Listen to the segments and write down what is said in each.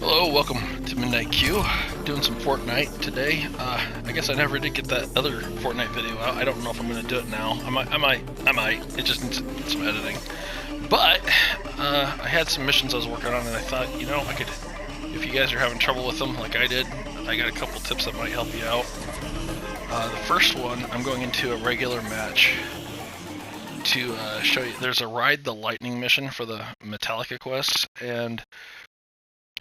Hello, welcome to Midnight Q. Doing some Fortnite today. I guess I never did get that other Fortnite video out. I don't know if I'm going to do it now. I might. It just needs some editing. But I had some missions I was working on, and I thought, you know, I could, if you guys are having trouble with them like I did, I got a couple tips that might help you out. The first one, I'm going into a regular match to show you. There's a Ride the Lightning mission for the Metallica quests, and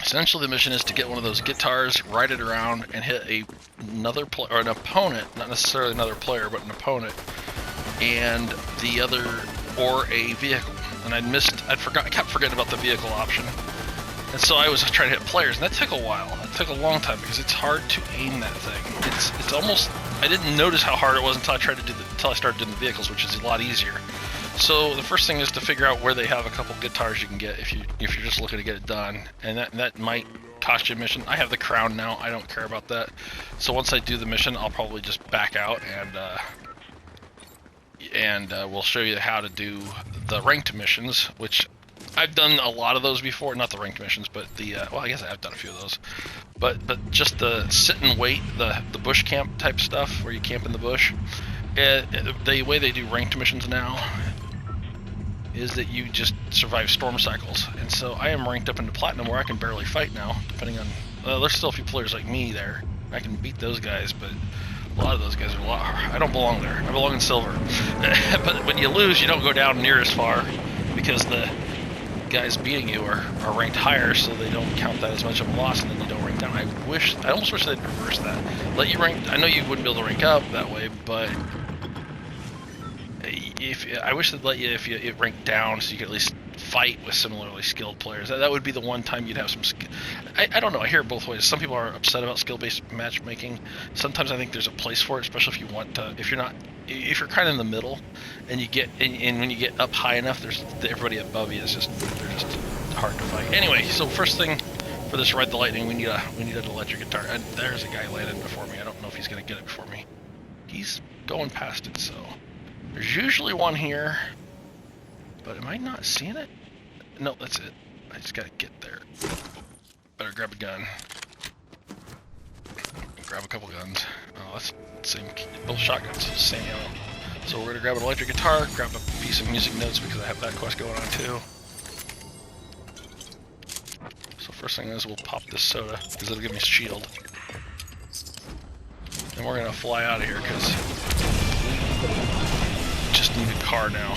essentially the mission is to get one of those guitars, ride it around, and hit another player, or an opponent, not necessarily another player, but an opponent, and the other, or a vehicle. And I kept forgetting about the vehicle option. And so I was trying to hit players, and that took a while. It took a long time because it's hard to aim that thing. It's almost, I didn't notice how hard it was until I started doing the vehicles, which is a lot easier. So the first thing is to figure out where they have a couple guitars you can get if you're just looking to get it done, and that might cost you a mission. I have the crown now. I don't care about that. So once I do the mission, I'll probably just back out and we'll show you how to do the ranked missions, which I've done a lot of those before. Not the ranked missions, but the well, I guess I have done a few of those. But just the sit and wait, the bush camp type stuff where you camp in the bush. The way they do ranked missions now is that you just survive storm cycles, and so I am ranked up into platinum where I can barely fight now, depending on, there's still a few players like me there. I can beat those guys, but a lot of those guys are a lot harder. I don't belong there. I belong in silver. But when you lose, you don't go down near as far because the guys beating you are ranked higher, so they don't count that as much of a loss, and then you don't rank down. I almost wish they'd reverse that. Let you rank. I know you wouldn't be able to rank up that way, but I wish they'd let you if you rank down, so you could at least fight with similarly skilled players. That would be the one time you'd have some skill. I don't know. I hear it both ways. Some people are upset about skill-based matchmaking. Sometimes I think there's a place for it, especially if you want to. If you're kind of in the middle, and you get and when you get up high enough, there's everybody above you is they're just hard to fight. Anyway, so first thing for this Ride the Lightning, we need an electric guitar. And there's a guy landing before me. I don't know if he's gonna get it before me. He's going past it, so there's usually one here, but am I not seeing it? No, that's it. I just gotta get there. Better grab a gun. Grab a couple guns. Oh, that's the same. Both shotguns, same ammo. So we're gonna grab an electric guitar, grab a piece of music notes because I have that quest going on too. So first thing is we'll pop this soda because it'll give me a shield. And we're gonna fly out of here because we just need a car now.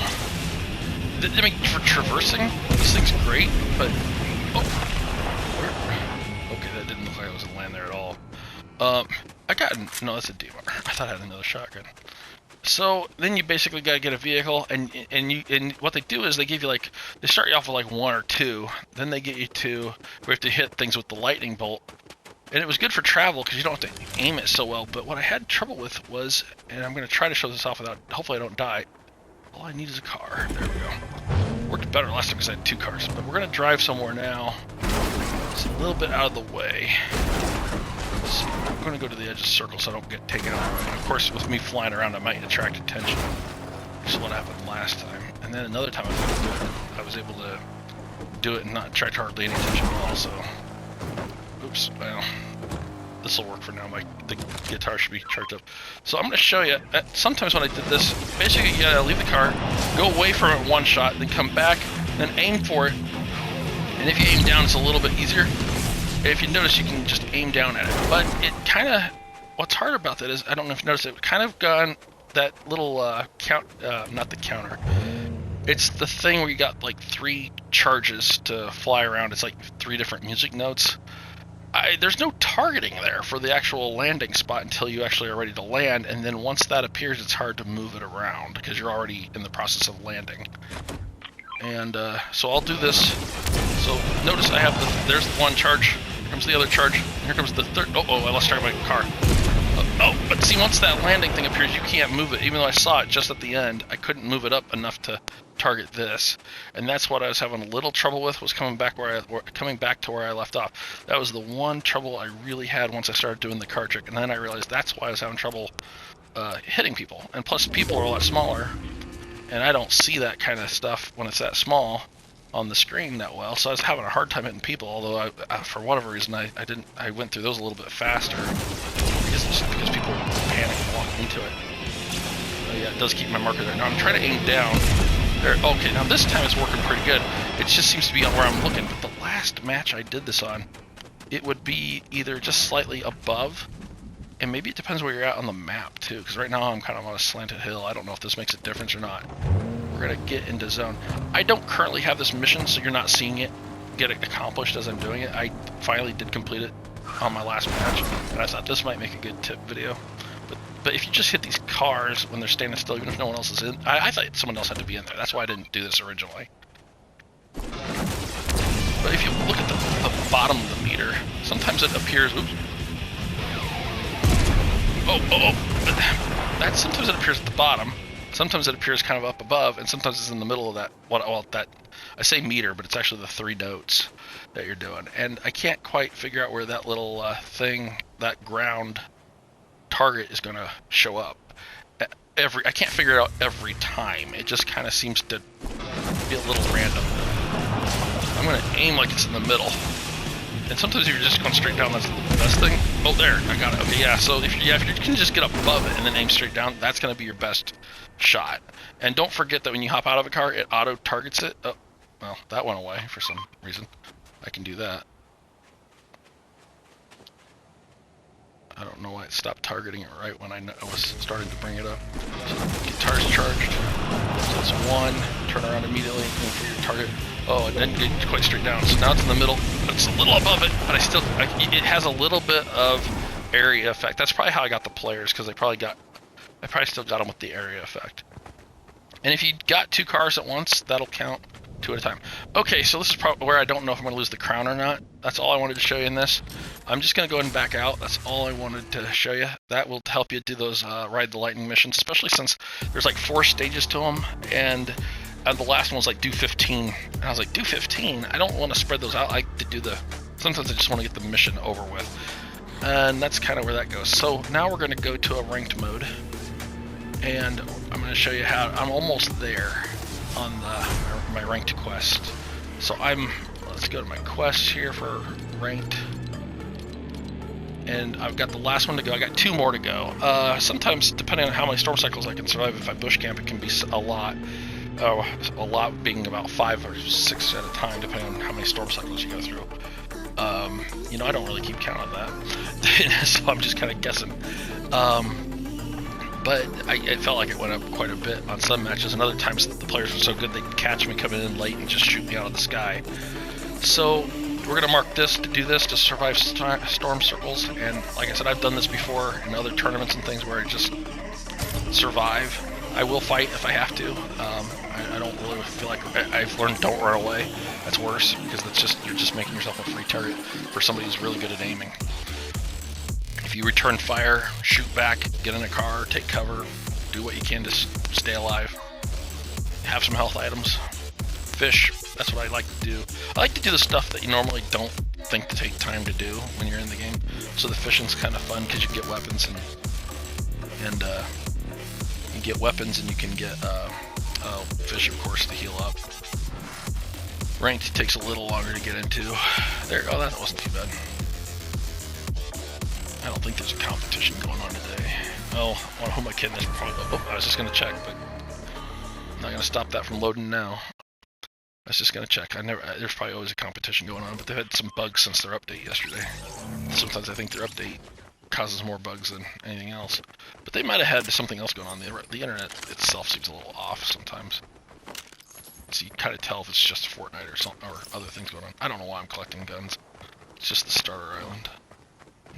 I mean, for traversing, this thing's great, but okay, that didn't look like I was gonna land there at all. No, that's a DMR. I thought I had another shotgun. So then you basically gotta get a vehicle, and what they do is they give you they start you off with like one or two, then they get you to we have to hit things with the lightning bolt, and it was good for travel because you don't have to aim it so well. But what I had trouble with was, and I'm gonna try to show this off without, hopefully I don't die. All I need is a car. There we go. Worked better last time because I had two cars. But we're going to drive somewhere now. It's a little bit out of the way. So I'm going to go to the edge of the circle so I don't get taken out. And of course, with me flying around, I might attract attention. Which is what happened last time. And then another time I was able to do it and not attract hardly any attention at all. So, oops. Well, this will work for now. The guitar should be charged up. So I'm going to show you. Sometimes when I did this, basically you gotta leave the car, go away from it one shot, then come back, then aim for it. And if you aim down, it's a little bit easier. If you notice, you can just aim down at it. But it kind of, what's hard about that is, I don't know if you noticed it, kind of gone that little not the counter. It's the thing where you got like 3 charges to fly around. It's like 3 different music notes. There's no targeting there for the actual landing spot until you actually are ready to land, and then once that appears, it's hard to move it around because you're already in the process of landing. And so I'll do this. So notice I have there's one charge, here comes the other charge, and here comes the third. Oh, I lost track of my car. But see, once that landing thing appears, you can't move it. Even though I saw it just at the end, I couldn't move it up enough to target this, and that's what I was having a little trouble with, was coming back to where I left off. That was the one trouble I really had once I started doing the car trick, and then I realized that's why I was having trouble hitting people. And plus, people are a lot smaller, and I don't see that kind of stuff when it's that small on the screen that well, so I was having a hard time hitting people. Although for whatever reason, I went through those a little bit faster. I guess it's because people panic and walk into it. Oh yeah, it does keep my marker there. Now I'm trying to aim down. There. Okay, now this time it's working pretty good. It just seems to be on where I'm looking. But the last match I did this on, it would be either just slightly above, and maybe it depends where you're at on the map too. Because right now I'm kind of on a slanted hill. I don't know if this makes a difference or not. We're gonna get into zone. I don't currently have this mission, so you're not seeing it get accomplished as I'm doing it. I finally did complete it on my last match, and I thought this might make a good tip video. But if you just hit these cars when they're standing still, even if no one else is in, I thought someone else had to be in there. That's why I didn't do this originally. But if you look at the bottom of the meter, sometimes it appears. Oops. That sometimes it appears at the bottom. Sometimes it appears kind of up above, and sometimes it's in the middle of that. That I say meter, but it's actually the 3 notes that you're doing. And I can't quite figure out where that little thing, that ground target, is going to show up. I can't figure it out every time. It just kind of seems to be a little random. I'm going to aim like it's in the middle. And sometimes if you're just going straight down, that's the best thing. Oh, there, I got it. Okay, yeah. So if you can just get up above it and then aim straight down, that's going to be your best shot. And don't forget that when you hop out of a car, it auto targets it. Oh, well, that went away for some reason. I can do that. I don't know why it stopped targeting it right when I was starting to bring it up. So the guitar's charged. So it's 1. Turn around immediately and aim for your target. Oh, and then get quite straight down. So now it's in the middle. It's a little above it, but it has a little bit of area effect. That's probably how I got the players, because I probably still got them with the area effect. And if you got 2 cars at once, that'll count 2 at a time. Okay, so this is probably where I don't know if I'm going to lose the crown or not. That's all I wanted to show you in this. I'm just going to go ahead and back out. That's all I wanted to show you. That will help you do those Ride the Lightning missions, especially since there's like 4 stages to them, and the last one was like do 15. And I was like, do 15? I don't want to spread those out. I like to do sometimes I just want to get the mission over with. And that's kind of where that goes. So now we're going to go to a ranked mode, and I'm going to show you how I'm almost there on my ranked quest. So let's go to my quests here for ranked, and I've got the last one to go. I got 2 more to go. Sometimes, depending on how many storm cycles I can survive, if I bush camp, it can be a lot. A lot being about 5 or 6 at a time, depending on how many storm cycles you go through. I don't really keep count of that, so I'm just kind of guessing. But it felt like it went up quite a bit on some matches, and other times the players were so good they'd catch me coming in late and just shoot me out of the sky. So we're going to mark this to do this to survive storm circles, and like I said, I've done this before in other tournaments and things where I just survive. I will fight if I have to. I don't really feel like I've learned don't run away. That's worse, because you're just making yourself a free target for somebody who's really good at aiming. If you return fire, shoot back, get in a car, take cover, do what you can to stay alive. Have some health items. Fish, that's what I like to do. I like to do the stuff that you normally don't think to take time to do when you're in the game. So the fishing's kind of fun because you get weapons and you get weapons and you can get fish, of course, to heal up. Ranked takes a little longer to get into. Oh, that wasn't too bad. I don't think there's a competition going on today. Oh, who am I kidding? There's probably. Oh, I was just gonna check, but I'm not gonna stop that from loading now. I was just gonna check. There's probably always a competition going on, but they've had some bugs since their update yesterday. Sometimes I think their update causes more bugs than anything else, but they might have had something else going on. The internet itself seems a little off sometimes, so you kind of tell if it's just Fortnite or something or other things going on. I don't know why I'm collecting guns. It's just the starter island.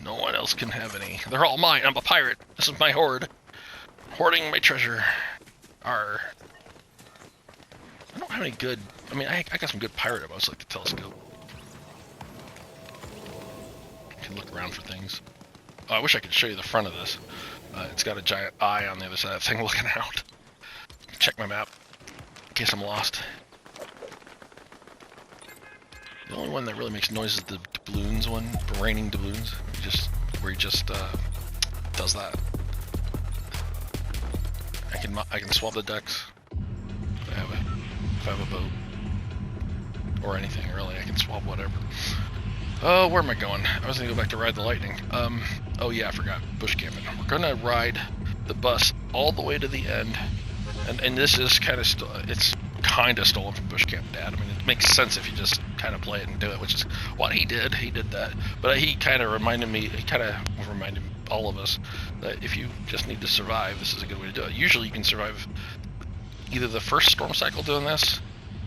No one else can have any. They're all mine. I'm a pirate. This is my hoard. Hoarding my treasure. Arr. I don't have any good. I mean, I got some good pirate emotes like the telescope. You can look around for things. Oh, I wish I could show you the front of this. It's got a giant eye on the other side of that thing looking out. Check my map in case I'm lost. The only one that really makes noise is the doubloons one, the raining doubloons. Where he just does that. I can swap the decks if I have a boat. or anything really. I can swap whatever. Oh, where am I going? I was gonna go back to Ride the Lightning. Oh yeah, I forgot. Bush camping. We're gonna ride the bus all the way to the end, and this is kind of it's kind of stolen from Bush Camp Dad. I mean, it makes sense if you just kind of play it and do it, which is what he did. He did that, but he kind of reminded me. He kind of reminded all of us that if you just need to survive, this is a good way to do it. Usually, you can survive either the first storm cycle doing this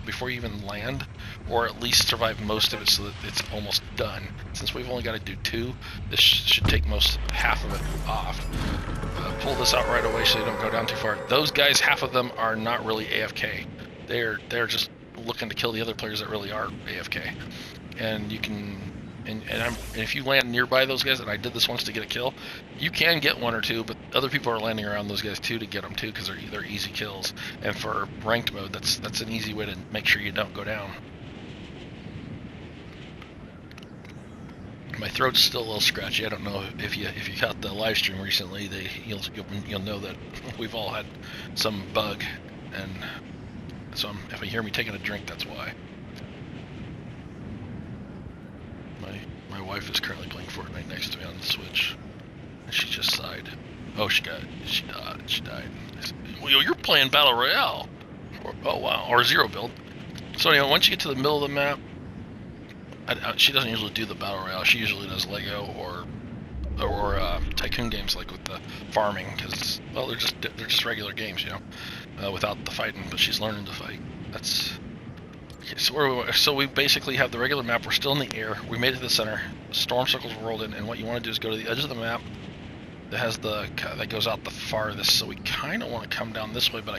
before you even land, or at least survive most of it so that it's almost done. Since we've only got to do 2, this should take half of it off. Pull this out right away so you don't go down too far. Those guys, half of them are not really AFK. They're just looking to kill the other players that really are AFK. And you can, and if you land nearby those guys, and I did this once to get a kill, you can get 1 or 2, but other people are landing around those guys too to get them too, because they're easy kills. And for ranked mode, that's an easy way to make sure you don't go down. My throat's still a little scratchy. I don't know if you caught the live stream recently. You'll know that we've all had some bug, and so if you hear me taking a drink, that's why. My wife is currently playing Fortnite next to me on the Switch, and she just sighed. Oh, she died. I said, well, you're playing Battle Royale. Oh wow, or Zero Build. So anyway, once you get to the middle of the map, she doesn't usually do the Battle Royale. She usually does Lego or Tycoon games, like with the farming, because well, they're just regular games, you know, without the fighting. But she's learning to fight. That's okay. So we basically have the regular map. We're still in the air. We made it to the center. Storm circles rolled in, and what you want to do is go to the edge of the map that has that goes out the farthest. So we kind of want to come down this way, but I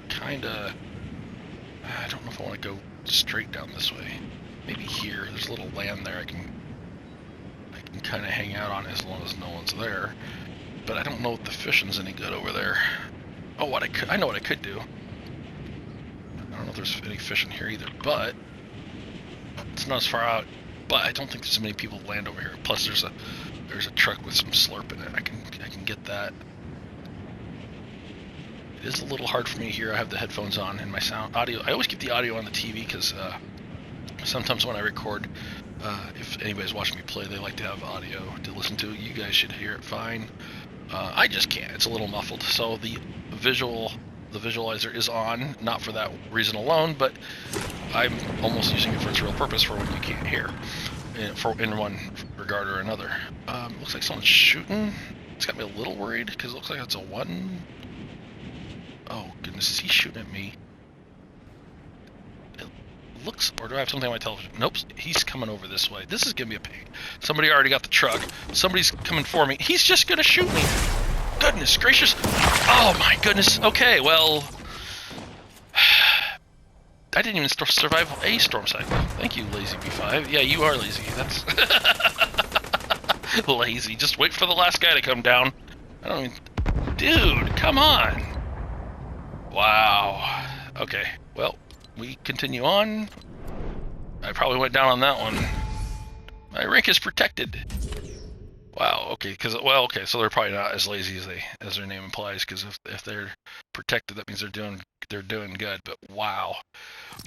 don't know if I want to go straight down this way. Maybe here. There's a little land there I can kind of hang out on as long as no one's there. But I don't know if the fishing's any good over there. Oh, I know what I could do. I don't know if there's any fish in here either, but it's not as far out. But I don't think there's many people land over here. Plus, there's a truck with some slurp in it. I can get that. It is a little hard for me here. I have the headphones on and my audio. I always keep the audio on the TV because sometimes when I record, if anybody's watching me play, they like to have audio to listen to. You guys should hear it fine. I just can't. It's a little muffled. So the visualizer is on, not for that reason alone, but I'm almost using it for its real purpose for when you can't hear, in one regard or another. Looks like someone's shooting. It's got me a little worried because it looks like it's a 1. Oh goodness, is he shooting at me? It looks, or do I have something on my television? Nope, he's coming over this way. This is gonna be a pain. Somebody already got the truck. Somebody's coming for me. He's just gonna shoot me. Goodness gracious. Oh my goodness. Okay, well, I didn't even survive a storm cycle. Thank you, Lazy B5. Yeah, you are lazy. That's lazy. Just wait for the last guy to come down. I don't even... Dude, come on. Wow. Okay, well, we continue on. I probably went down on that one. My rank is protected. Wow, okay, okay, so they're probably not as lazy as their name implies, because if they're protected, that means they're doing good. But wow,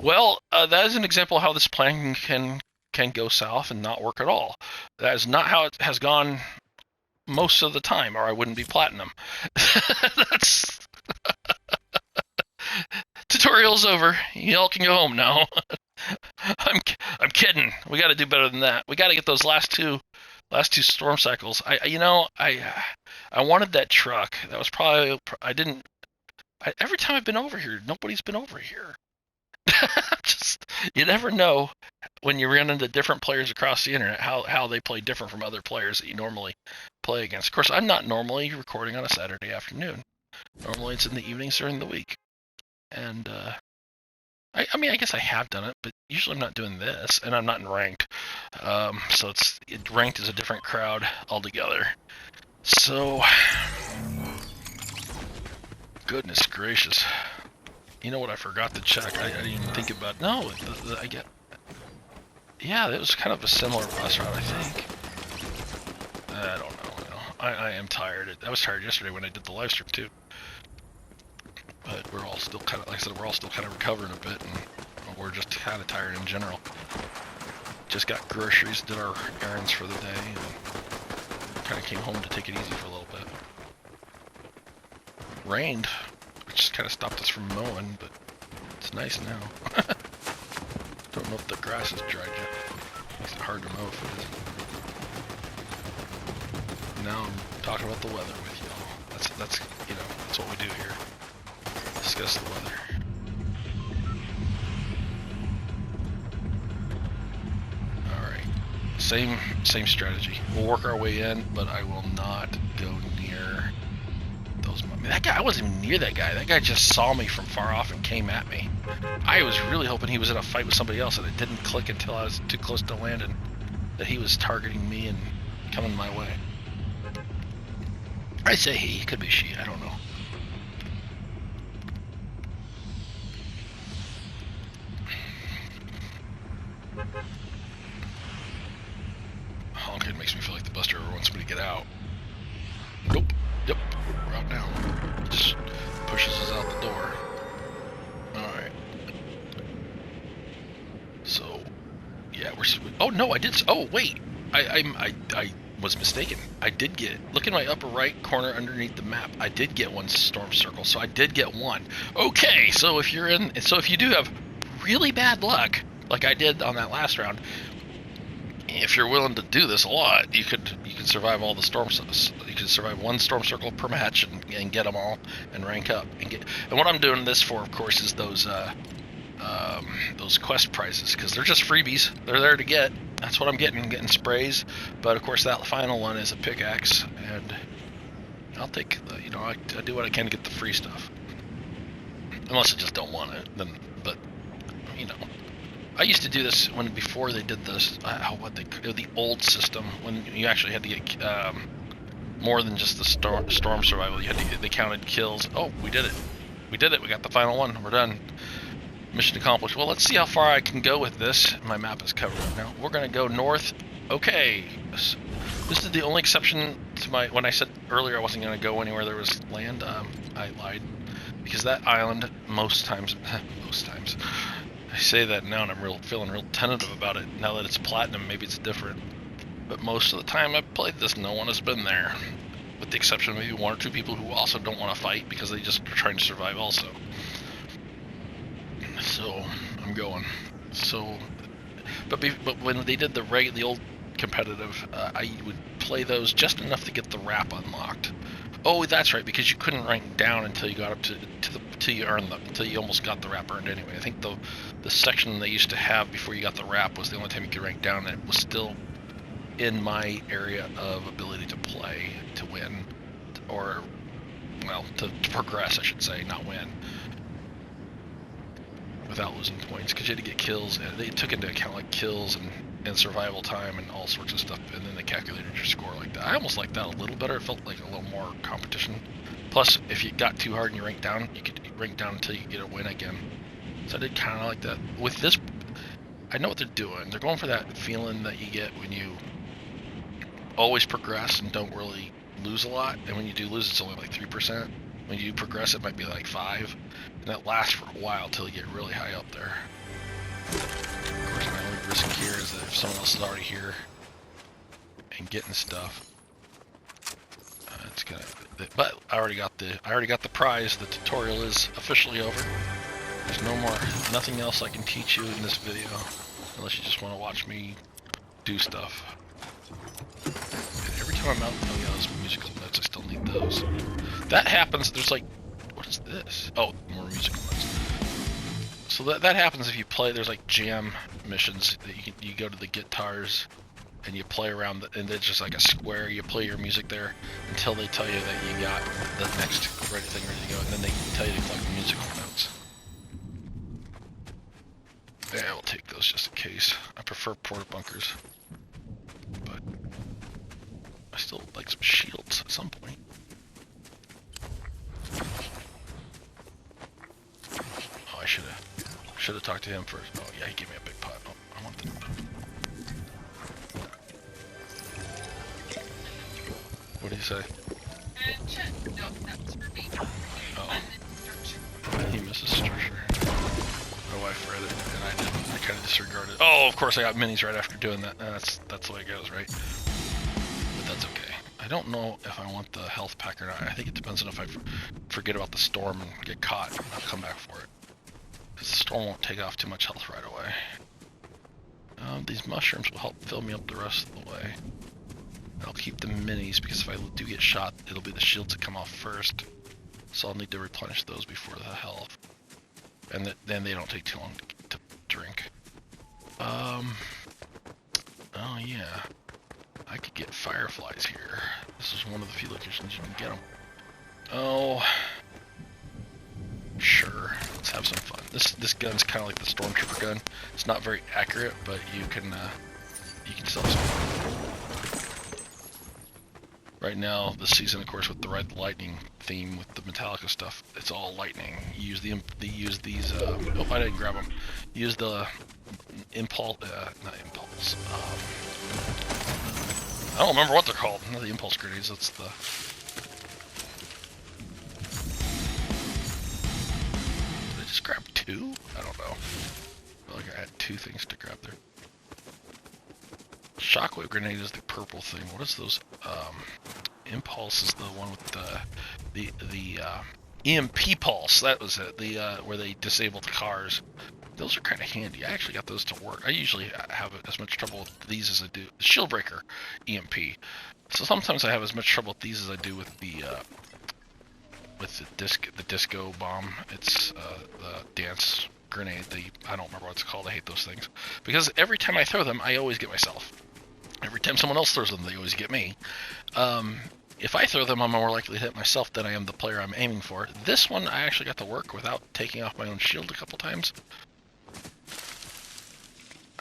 well, that is an example of how this plan can go south and not work at all. That is not how it has gone most of the time, or I wouldn't be platinum. That's tutorial's over. Y'all can go home now. I'm kidding. We got to do better than that. We got to get those last two storm cycles. I wanted that truck. That was probably every time I've been over here, nobody's been over here. You never know when you run into different players across the internet how they play different from other players that you normally play against. Of course, I'm not normally recording on a Saturday afternoon. Normally it's in the evenings during the week. And I mean, I guess I have done it, but usually I'm not doing this, and I'm not in ranked. So ranked is a different crowd altogether. So, goodness gracious. You know what I forgot to check? I didn't even think about. No, yeah, it was kind of a similar bus route, I think. I don't know. I am tired. I was tired yesterday when I did the live stream too. But we're all still kind of, like I said, we're all still kind of recovering a bit, and we're just kind of tired in general. Just got groceries, did our errands for the day, and kind of came home to take it easy for a little bit. Rained, which just kind of stopped us from mowing, but it's nice now. Don't know if the grass is dried yet. Makes it hard to mow if it is. Now I'm talking about the weather with y'all. That's you know, that's what we do here. Discuss the weather. Alright. Same strategy. We'll work our way in, but I will not go near those. I mean, that guy, I wasn't even near that guy. That guy just saw me from far off and came at me. I was really hoping he was in a fight with somebody else, and it didn't click until I was too close to land and that he was targeting me and coming my way. I say he, it could be she, I don't know. Honking makes me feel like the bus driver wants me to get out. Nope. Yep. We're out now. Just pushes us out the door. Alright. So, yeah, we're... Oh, no, I did... Oh, wait. I was mistaken. I did get... Look in my upper right corner underneath the map. I did get one storm circle, so I did get one. Okay, so if you're in... So if you do have really bad luck, like I did on that last round, if you're willing to do this a lot, you could survive all the storms. You could survive one storm circle per match and get them all and rank up and what I'm doing this for, of course, is those quest prizes, because they're just freebies. They're there to get. That's what I'm getting sprays. But of course, that final one is a pickaxe, and I'll take you know, I do what I can to get the free stuff. Unless I just don't want it, then. But you know. I used to do this before they did this, the old system, when you actually had to get more than just the storm survival. They counted kills. Oh, we did it. We did it. We got the final one. We're done. Mission accomplished. Well, let's see how far I can go with this. My map is covered up now. We're going to go north. Okay. This is the only exception to when I said earlier I wasn't going to go anywhere there was land. I lied. Because that island, most times, I say that now and I'm feeling real tentative about it. Now that it's platinum, maybe it's different. But most of the time I've played this, no one has been there. With the exception of maybe one or two people who also don't want to fight because they just are trying to survive also. So, I'm going. So, but when they did the old competitive, I would play those just enough to get the wrap unlocked. Oh, that's right, because you couldn't rank down until you got up until you almost got the wrap earned anyway. I think the section they used to have before you got the wrap was the only time you could rank down, and it was still in my area of ability to play, to win, or, well, to progress, I should say, not win, without losing points, because you had to get kills, and they took into account like kills and survival time and all sorts of stuff, and then they calculated your score like that. I almost liked that a little better. It felt like a little more competition. Plus, if you got too hard and you ranked down, you could rank down until you get a win again. So I did kind of like that. With this, I know what they're doing. They're going for that feeling that you get when you always progress and don't really lose a lot. And when you do lose, it's only like 3%. When you progress, it might be like 5%. And that lasts for a while till you get really high up there. Of course, my only risk here is that if someone else is already here and getting stuff, it's gonna. But I already got the prize. The tutorial is officially over. There's nothing else I can teach you in this video, unless you just want to watch me do stuff. And every time I'm out, oh yeah, those musical notes. I still need those. That happens. There's like, what is this? Oh, more musical notes. So that happens if you play. There's like jam missions that you go to the guitars and you play around, and it's just like a square. You play your music there until they tell you that you got the next ready to go, and then they tell you to collect the musical notes. Yeah, I'll take those just in case. I prefer porta bunkers, but I still would like some shields at some point. Oh, I should have talked to him first. Oh yeah, he gave me a big pot. Oh, I want that. What did he say? Oh. He misses structure. My wife read it, and I didn't. I kind of disregarded it. Oh, of course I got minis right after doing that. That's the way it goes, right? But that's okay. I don't know if I want the health pack or not. I think it depends on if I forget about the storm and get caught. I'll come back for it. Because the storm won't take off too much health right away. These mushrooms will help fill me up the rest of the way. I'll keep the minis because if I do get shot, it'll be the shields that come off first. So I'll need to replenish those before the health. And then they don't take too long to drink. Oh yeah. I could get fireflies here. This is one of the few locations you can get them. Oh. Sure. Let's have some fun. This gun's kind of like the Stormtrooper gun. It's not very accurate, but you can still have some fun. Right now, this season, of course, with the Red Lightning theme with the Metallica stuff, it's all lightning. You use these. Oh, I didn't grab them. Use the impulse. Not impulse. I don't remember what they're called. Not the impulse grenades. That's the. Did I just grab two? I don't know. I feel like I had two things to grab there. Shockwave grenade is the purple thing. What is those? Impulse is the one with the EMP pulse. That was it. The where they disable the cars. Those are kind of handy. I actually got those to work. I usually have as much trouble with these as I do the shield breaker EMP. So sometimes I have as much trouble with these as I do with the disco bomb. It's the dance grenade. I don't remember what it's called. I hate those things because every time I throw them, I always get myself. Every time someone else throws them, they always get me. If I throw them, I'm more likely to hit myself than I am the player I'm aiming for. This one, I actually got to work without taking off my own shield a couple times.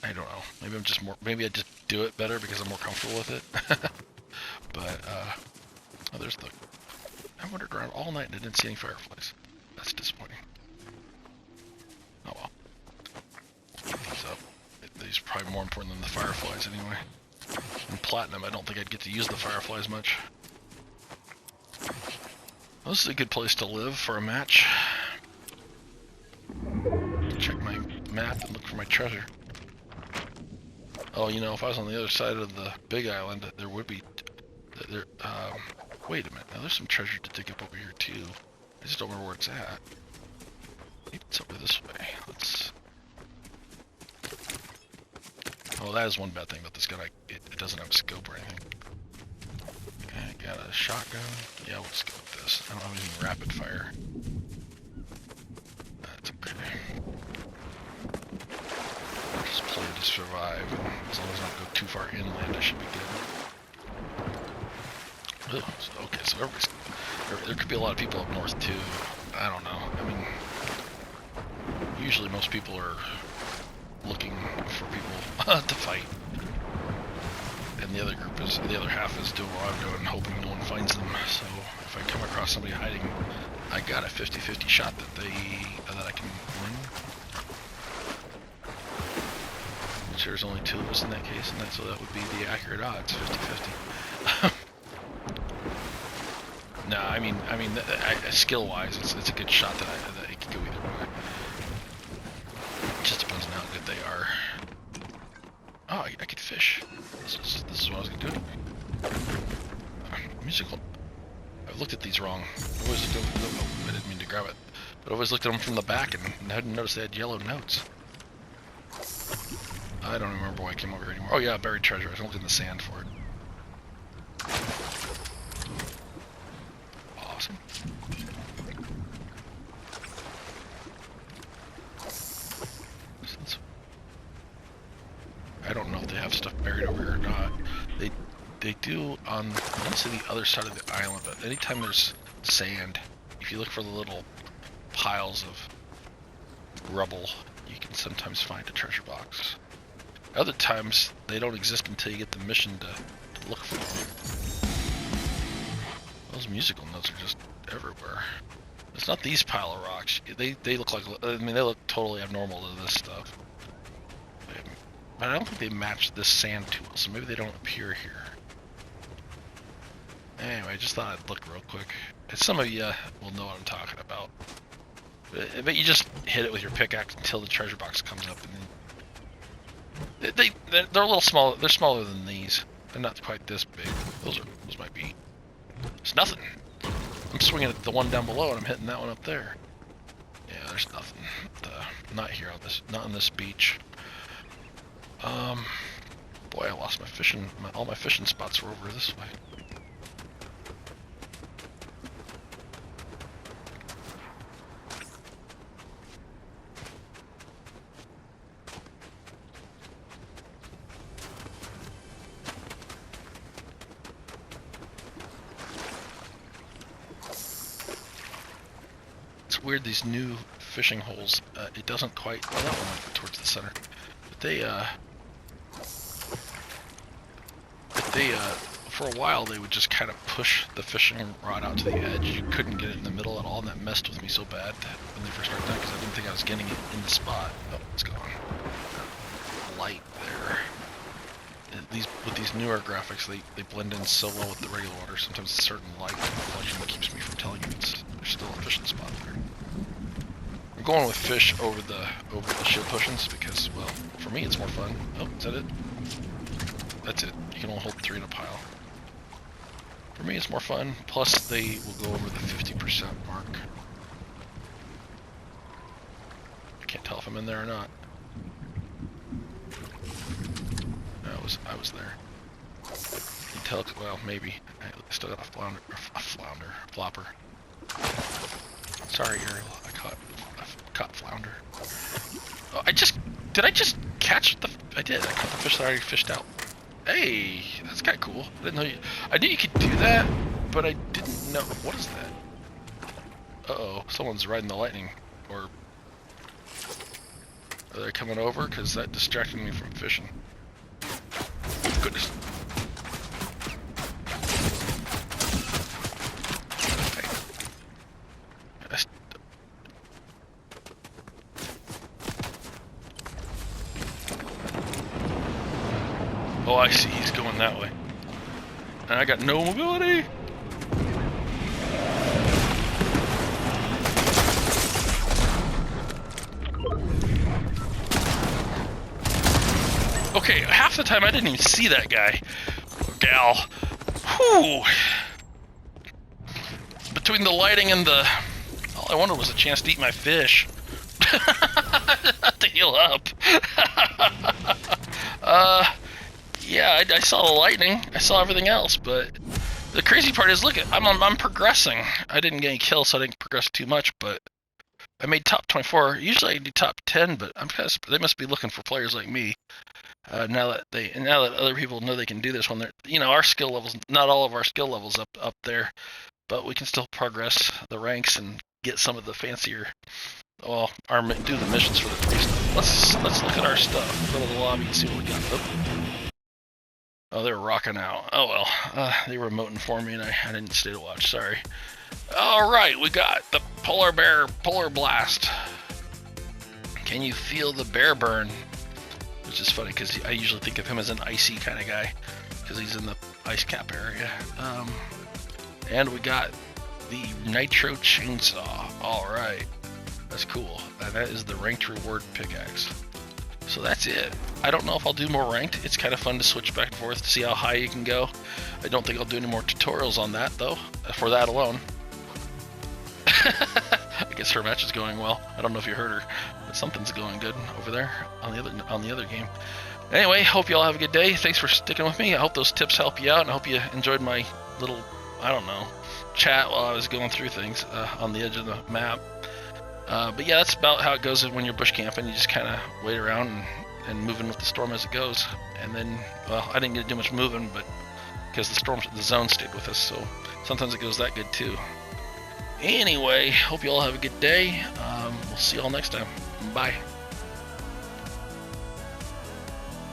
I don't know. Maybe I just do it better because I'm more comfortable with it. But, oh, there's the... I wandered around all night and I didn't see any fireflies. That's disappointing. Oh well. Keep these up. These are probably more important than the fireflies anyway. In Platinum, I don't think I'd get to use the fireflies much. Well, this is a good place to live for a match. Check my map and look for my treasure. Oh, you know, if I was on the other side of the big island, there would be... wait a minute. Now, there's some treasure to dig up over here, too. I just don't remember where it's at. Maybe it's over this way. Let's... Oh, that is one bad thing about this gun. It doesn't have a scope or anything. Okay, I got a shotgun. Yeah, we'll just go with this. I don't have any rapid fire. That's okay. I'll just play to survive. As long as I don't go too far inland, I should be good. Ugh, okay, so there could be a lot of people up north too. I don't know. I mean, usually most people are looking for people to fight, and the other half is doing what I'm doing, hoping no one finds them. So if I come across somebody hiding, I got a 50-50 shot that I can win. Which there's only two of us in that case, and so that would be the accurate odds, 50-50. No, I mean, skill-wise, it's a good shot that it could go either way. It just depends on how good they are. Oh, I could fish. This is what I was gonna do. Musical. I've looked at these wrong. I always looked at them. Oh, I didn't mean to grab it. But I always looked at them from the back and I hadn't noticed they had yellow notes. I don't remember why I came over here anymore. Oh yeah, buried treasure. I was looking in the sand for it. Awesome. I don't know if they have stuff buried over here or not. They do on, I don't see the other side of the island, but anytime there's sand, if you look for the little piles of rubble, you can sometimes find a treasure box. Other times, they don't exist until you get the mission to look for them. Those musical notes are just everywhere. It's not these pile of rocks. They look like, I mean, they look totally abnormal to this stuff. But I don't think they match this sand too well, so maybe they don't appear here. Anyway, I just thought I'd look real quick. And some of you will know what I'm talking about. But you just hit it with your pickaxe until the treasure box comes up, and then they're a little small. They're smaller than these. They're not quite this big. Those might be. It's nothing. I'm swinging at the one down below, and I'm hitting that one up there. Yeah, there's nothing. Not here on this. Not on this beach. Boy, I lost my fishing. All my fishing spots were over this way. It's weird, these new fishing holes. It doesn't quite. Well, that one went towards the center. But for a while they would just kind of push the fishing rod out to the edge. You couldn't get it in the middle at all, and that messed with me so bad when they first started doing it, because I didn't think I was getting it in the spot. Oh, it's gone. Light there. With these newer graphics, they blend in so well with the regular water. Sometimes a certain light reflection keeps me from telling you there's still a fishing spot there. I'm going with fish over the shield potions because, well, for me it's more fun. Oh, is that it? That's it. You can only hold 3 in a pile. For me, it's more fun. Plus, they will go over the 50% mark. I can't tell if I'm in there or not. I was there. You can tell. Well, maybe. I still got a flopper. Sorry, Ariel. I caught flounder. Oh, did I just catch the? I did. I caught the fish that I already fished out. Hey, that's kind of cool. I knew you could do that, but I didn't know. What is that? Uh-oh, someone's riding the lightning. Or are they coming over? Because that distracted me from fishing. Goodness. Oh, I see. He's going that way. And I got no mobility. Okay, half the time I didn't even see that guy. Or gal. Whew. Between the lighting and the... All I wanted was a chance to eat my fish. To heal up. Yeah, I saw the lightning. I saw everything else, but the crazy part is, look, I'm progressing. I didn't get any kills, so I didn't progress too much, but I made top 24. Usually I do top 10, but they must be looking for players like me. Now that other people know they can do this when they're, our skill levels, not all of our skill levels up there, but we can still progress the ranks and get some of the fancier, well, do the missions for the free stuff. Let's look at our stuff. Go to the lobby and see what we got. Oh, they were rocking out. Oh well, they were emoting for me and I didn't stay to watch, sorry. Alright, we got the Polar Bear Polar Blast. Can you feel the bear burn? Which is funny because I usually think of him as an icy kind of guy because he's in the ice cap area. And we got the Nitro Chainsaw. Alright, that's cool. And that is the ranked reward pickaxe. So that's it. I don't know if I'll do more ranked. It's kind of fun to switch back and forth to see how high you can go. I don't think I'll do any more tutorials on that though, for that alone. I guess her match is going well. I don't know if you heard her, but something's going good over there on the other game. Anyway, hope you all have a good day. Thanks for sticking with me. I hope those tips help you out, and I hope you enjoyed my little, I don't know, chat while I was going through things on the edge of the map. But yeah, that's about how it goes when you're bush camping. You just kind of wait around and moving with the storm as it goes. And then, well, I didn't get to do much moving, but because the zone stayed with us, so sometimes it goes that good too. Anyway, hope you all have a good day. We'll see you all next time. Bye.